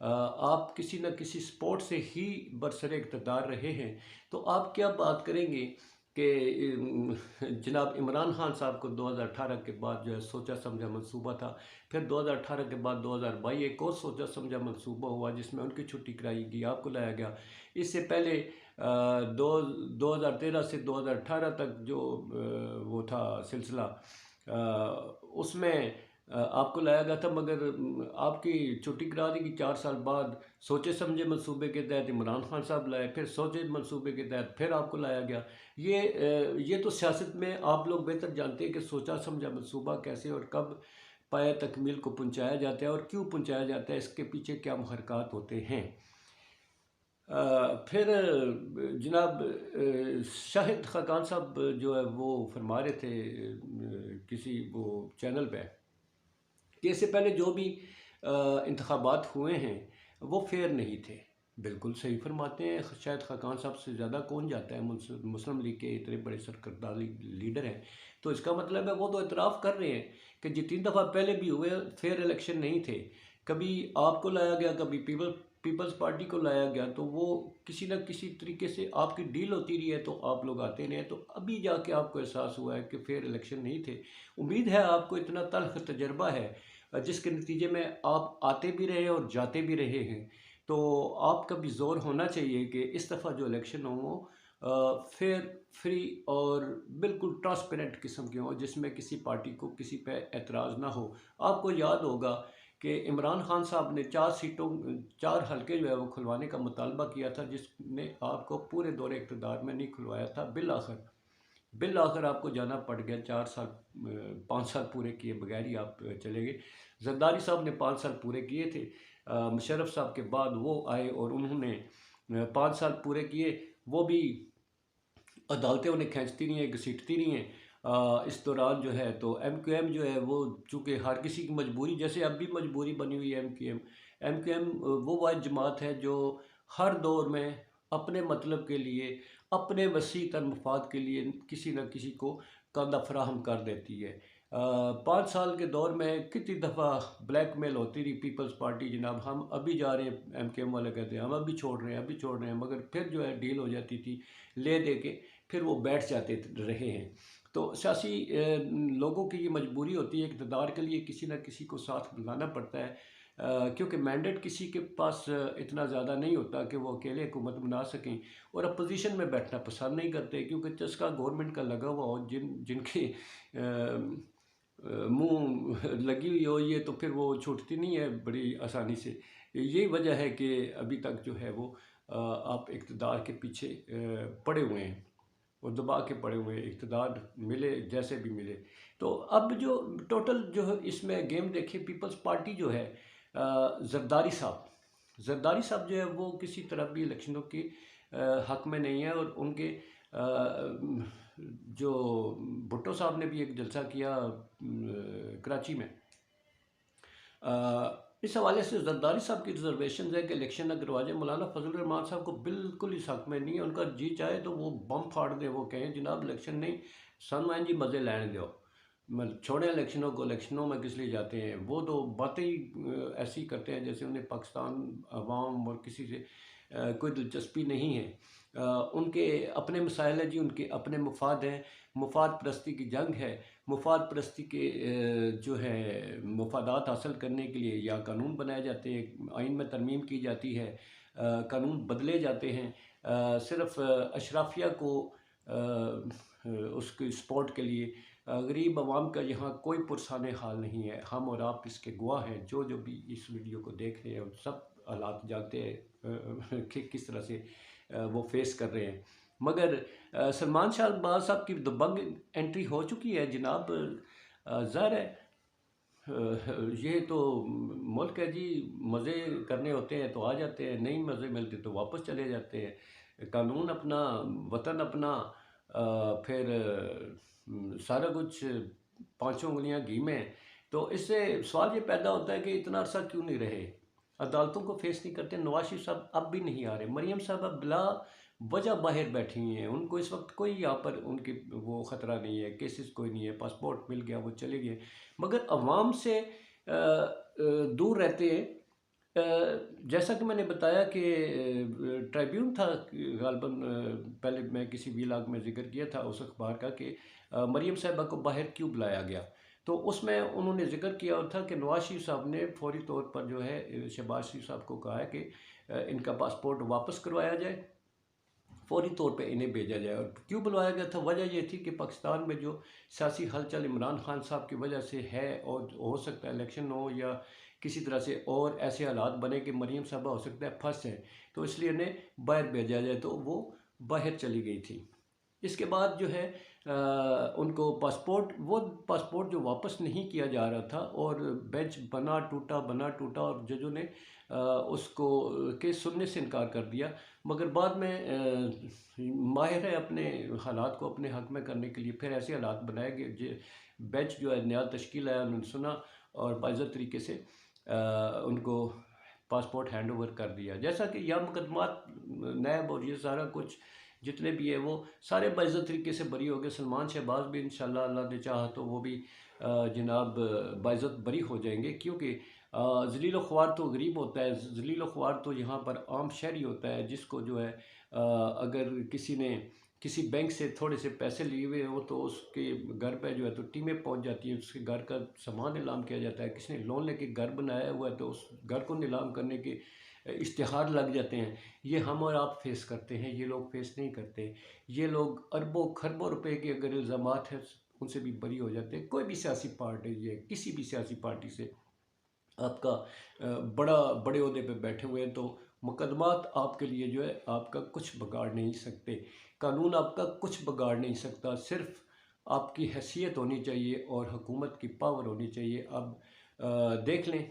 آپ کسی نہ کسی سپورٹ سے ہی برسر اقتدار رہے ہیں، تو آپ کیا بات کریں گے کہ جناب عمران خان صاحب کو 2018 کے بعد جو ہے سوچا سمجھا منصوبہ تھا، پھر 2018 کے بعد 2022 ایک اور سوچا سمجھا منصوبہ ہوا جس میں ان کی چھٹی کرائی گئی، آپ کو لایا گیا۔ اس سے پہلے 2013 سے 2018 تک جو وہ تھا سلسلہ، اس میں آپ کو لایا گیا تھا، مگر آپ کی چھٹی کرا دی گئی 4 سال بعد۔ سوچے سمجھے منصوبے کے تحت عمران خان صاحب لائے، پھر سوچے منصوبے کے تحت پھر آپ کو لایا گیا۔ یہ تو سیاست میں آپ لوگ بہتر جانتے ہیں کہ سوچا سمجھا منصوبہ کیسے اور کب پایہ تکمیل کو پہنچایا جاتا ہے اور کیوں پہنچایا جاتا ہے، اس کے پیچھے کیا محرکات ہوتے ہیں۔ پھر جناب شاہد خاقان صاحب جو ہے وہ فرما رہے تھے کسی وہ چینل پہ کہ اس سے پہلے جو بھی انتخابات ہوئے ہیں وہ فیئر نہیں تھے۔ بالکل صحیح فرماتے ہیں، شاید خاقان صاحب سے زیادہ کون جاتا ہے، مسلم لیگ کے اتنے بڑے سرکردہ لیڈر ہیں، تو اس کا مطلب ہے وہ تو اعتراف کر رہے ہیں کہ جتنی دفعہ پہلے بھی ہوئے فیئر الیکشن نہیں تھے۔ کبھی آپ کو لایا گیا، کبھی پیپلز پارٹی کو لایا گیا، تو وہ کسی نہ کسی طریقے سے آپ کی ڈیل ہوتی رہی ہے تو آپ لوگ آتے رہے ہیں، تو ابھی جا کے آپ کو احساس ہوا ہے کہ فیئر الیکشن نہیں تھے۔ امید ہے آپ کو اتنا تلخ تجربہ ہے جس کے نتیجے میں آپ آتے بھی رہے اور جاتے بھی رہے ہیں، تو آپ کا بھی زور ہونا چاہیے کہ اس دفعہ جو الیکشن ہوں فیئر، فری اور بالکل ٹرانسپیرنٹ قسم کے ہوں، جس میں کسی پارٹی کو کسی پہ اعتراض نہ ہو۔ آپ کو یاد ہوگا کہ عمران خان صاحب نے 4 حلقے جو ہے وہ کھلوانے کا مطالبہ کیا تھا، جس نے آپ کو پورے دور اقتدار میں نہیں کھلوایا تھا۔ بالآخر آپ کو جانا پڑ گیا، 5 سال پورے کیے بغیر ہی آپ چلے گئے۔ زرداری صاحب نے 5 سال پورے کیے تھے، مشرف صاحب کے بعد وہ آئے اور انہوں نے 5 سال پورے کیے، وہ بھی عدالتیں انہیں کھینچتی نہیں ہیں، گھسیٹتی نہیں ہیں۔ اس دوران جو ہے تو ایم کیو ایم جو ہے وہ چونکہ ہر کسی کی مجبوری، جیسے اب بھی مجبوری بنی ہوئی ہے ایم کیو ایم وہ واحد جماعت ہے جو ہر دور میں اپنے مطلب کے لیے، اپنے وسیع تر مفاد کے لیے کسی نہ کسی کو کندہ فراہم کر دیتی ہے۔ 5 سال کے دور میں کتنی دفعہ بلیک میل ہوتی رہی پیپلز پارٹی، جناب ہم ابھی جا رہے ہیں، ایم کیو ایم والے کہتے ہیں ہم ابھی چھوڑ رہے ہیں، مگر پھر جو ہے ڈیل ہو جاتی تھی لے دے کے، پھر وہ بیٹھ جاتے رہے ہیں۔ تو سیاسی لوگوں کی یہ مجبوری ہوتی ہے، اقتدار کے لیے کسی نہ کسی کو ساتھ بلانا پڑتا ہے، کیونکہ مینڈیٹ کسی کے پاس اتنا زیادہ نہیں ہوتا کہ وہ اکیلے حکومت بنا سکیں، اور اپوزیشن میں بیٹھنا پسند نہیں کرتے، کیونکہ چسکا گورنمنٹ کا لگا ہوا ہو، جن کے منہ لگی ہوئی ہو یہ، تو پھر وہ چھوٹتی نہیں ہے بڑی آسانی سے۔ یہی وجہ ہے کہ ابھی تک جو ہے وہ آپ اقتدار کے پیچھے پڑے ہوئے ہیں اور دبا کے پڑے ہوئے ہیں، اقتدار ملے جیسے بھی ملے۔ تو اب جو ٹوٹل جو اس میں گیم دیکھیں، پیپلز پارٹی جو ہے، زرداری صاحب جو ہے وہ کسی طرح بھی الیکشنوں کی حق میں نہیں ہے، اور ان کے جو بھٹو صاحب نے بھی ایک جلسہ کیا کراچی میں، اس حوالے سے زرداری صاحب کی ریزرویشنز ہے کہ الیکشن اگر ہو جائے، مولانا فضل الرحمان صاحب کو بالکل اس حق میں نہیں ہے، ان کا جی چاہے تو وہ بم پھاڑ دیں، وہ کہیں جناب الیکشن نہیں، سن جی مزے لینے دو، چھوڑیں الیکشنوں کو، الیکشنوں میں کس لیے جاتے ہیں، وہ تو باتیں ہی ایسی کرتے ہیں جیسے انہیں پاکستان عوام اور کسی سے کوئی دلچسپی نہیں ہے۔ ان کے اپنے مسائل ہیں جی، ان کے اپنے مفاد ہیں، مفاد پرستی کی جنگ ہے، مفاد پرستی کے جو ہے مفادات حاصل کرنے کے لیے یا قانون بنائے جاتے ہیں، آئین میں ترمیم کی جاتی ہے، قانون بدلے جاتے ہیں، صرف اشرافیہ کو اس کی سپورٹ کے لیے۔ غریب عوام کا یہاں کوئی پرسان حال نہیں ہے، ہم اور آپ اس کے گواہ ہیں، جو بھی اس ویڈیو کو دیکھ رہے ہیں سب حالات جانتے ہیں کہ کس طرح سے وہ فیس کر رہے ہیں۔ مگر سلمان شاہ باز صاحب کی دبنگ انٹری ہو چکی ہے جناب، ظاہر ہے یہ تو ملک ہے جی، مزے کرنے ہوتے ہیں تو آ جاتے ہیں، نہیں مزے ملتے تو واپس چلے جاتے ہیں، قانون اپنا، وطن اپنا، پھر سارا کچھ 5 انگلیاں گھی میں۔ تو اس سے سوال یہ پیدا ہوتا ہے کہ اتنا عرصہ کیوں نہیں رہے، عدالتوں کو فیس نہیں کرتے۔ نواز شریف صاحب اب بھی نہیں آ رہے، مریم صاحب اب بلا وجہ باہر بیٹھی ہوئی ہیں، ان کو اس وقت کوئی یہاں پر ان کی وہ خطرہ نہیں ہے، کیسز کوئی نہیں ہے، پاسپورٹ مل گیا وہ چلے گئے، مگر عوام سے دور رہتے ہیں، جیسا کہ میں نے بتایا کہ ٹریبیون تھا غالباً، پہلے میں کسی ویلاگ میں ذکر کیا تھا اس اخبار کا کہ مریم صاحبہ کو باہر کیوں بلایا گیا، تو اس میں انہوں نے ذکر کیا تھا کہ نواز شریف صاحب نے فوری طور پر جو ہے شہباز شریف صاحب کو کہا ہے کہ ان کا پاسپورٹ واپس کروایا جائے، فوری طور پہ انہیں بھیجا جائے۔ اور کیوں بلوایا گیا تھا؟ وجہ یہ تھی کہ پاکستان میں جو سیاسی ہلچل عمران خان صاحب کی وجہ سے ہے، اور ہو سکتا ہے الیکشن ہو یا کسی طرح سے اور ایسے حالات بنے کہ مریم صاحبہ ہو سکتا ہے پھنس جائیں، تو اس لیے انہیں باہر بھیجا جائے، تو وہ باہر چلی گئی تھی۔ اس کے بعد جو ہے ان کو وہ پاسپورٹ جو واپس نہیں کیا جا رہا تھا، اور بینچ بنا ٹوٹا، اور ججوں نے اس کو کیس سننے سے انکار کر دیا، مگر بعد میں ماہر ہے اپنے حالات کو اپنے حق میں کرنے کے لیے پھر ایسے حالات بنائے گئے، بینچ جو ہے نیا تشکیل آیا، انہوں نے سنا اور باضابطہ طریقے سے ان کو پاسپورٹ ہینڈ اوور کر دیا۔ جیسا کہ یہ مقدمات نیب اور یہ سارا کچھ جتنے بھی ہے وہ سارے باضابطہ طریقے سے بری ہو گئے۔ سلمان شہباز بھی انشاءاللہ اللہ نے چاہا تو وہ بھی جناب باضابطہ بری ہو جائیں گے، کیونکہ ذلیل و خوار تو غریب ہوتا ہے، ذلیل و خوار تو یہاں پر عام شہری ہوتا ہے، جس کو جو ہے اگر کسی نے کسی بینک سے تھوڑے سے پیسے لیے ہوئے ہو تو اس کے گھر پہ جو ہے تو ٹیمیں پہنچ جاتی ہیں، اس کے گھر کا سامان نیلام کیا جاتا ہے، کسی نے لون لے کے گھر بنایا ہوا ہے تو اس گھر کو نیلام کرنے کے اشتہار لگ جاتے ہیں۔ یہ ہم اور آپ فیس کرتے ہیں، یہ لوگ فیس نہیں کرتے۔ یہ لوگ اربوں خربوں روپے کے اگر الزامات ہیں ان سے بھی بری ہو جاتے ہیں۔ کوئی بھی سیاسی پارٹی ہے، کسی بھی سیاسی پارٹی سے آپ کا بڑے عہدے پہ بیٹھے ہوئے ہیں تو مقدمات آپ کے لیے جو ہے آپ کا کچھ بگاڑ نہیں سکتے، قانون آپ کا کچھ بگاڑ نہیں سکتا، صرف آپ کی حیثیت ہونی چاہیے اور حکومت کی پاور ہونی چاہیے۔ اب دیکھ لیں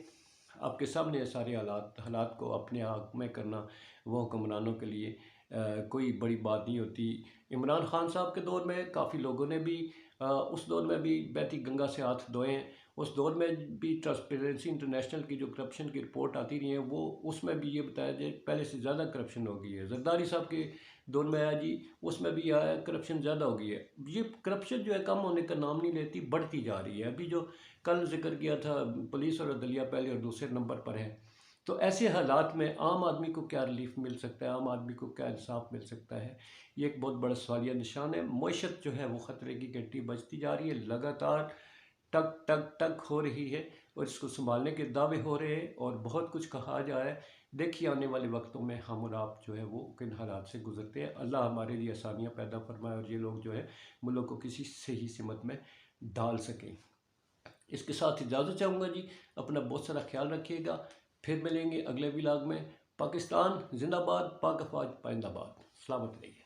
آپ کے سامنے سارے حالات کو اپنے حق میں کرنا وہ حکمرانوں کے لیے کوئی بڑی بات نہیں ہوتی۔ عمران خان صاحب کے دور میں کافی لوگوں نے بھی اس دور میں بھی بیتی گنگا سے ہاتھ دھوئے ہیں، اس دور میں بھی ٹرانسپیرنسی انٹرنیشنل کی جو کرپشن کی رپورٹ آتی رہی ہے وہ اس میں بھی یہ بتایا جائے پہلے سے زیادہ کرپشن ہو گئی ہے۔ زرداری صاحب کے دور میں آیا جی، اس میں بھی آیا کرپشن زیادہ ہو گئی ہے۔ یہ کرپشن جو ہے کم ہونے کا نام نہیں لیتی، بڑھتی جا رہی ہے۔ ابھی جو کل ذکر کیا تھا پولیس اور عدلیہ پہلے اور دوسرے نمبر پر ہے، تو ایسے حالات میں عام آدمی کو کیا ریلیف مل سکتا ہے، عام آدمی کو کیا انصاف مل سکتا ہے؟ یہ ایک بہت بڑا سوالیہ نشان ہے۔ معیشت جو ہے وہ خطرے کی گھنٹی بجتی جا رہی ہے، لگاتار ٹک ٹک ٹک ہو رہی ہے، اور اس کو سنبھالنے کے دعوے ہو رہے ہیں اور بہت کچھ کہا جا ہے۔ دیکھیے آنے والے وقتوں میں ہم اور آپ جو ہے وہ کن حالات سے گزرتے ہیں۔ اللہ ہمارے لیے آسانیاں پیدا فرمائے اور یہ لوگ جو ہے ملک کو کسی صحیح سمت میں ڈال سکیں۔ اس کے ساتھ اجازت چاہوں گا جی، اپنا بہت سارا خیال رکھیے گا، پھر ملیں گے اگلے ولاگ میں۔ پاکستان زندہ باد، پاک افواج پائندہ باد، سلامت رہیے۔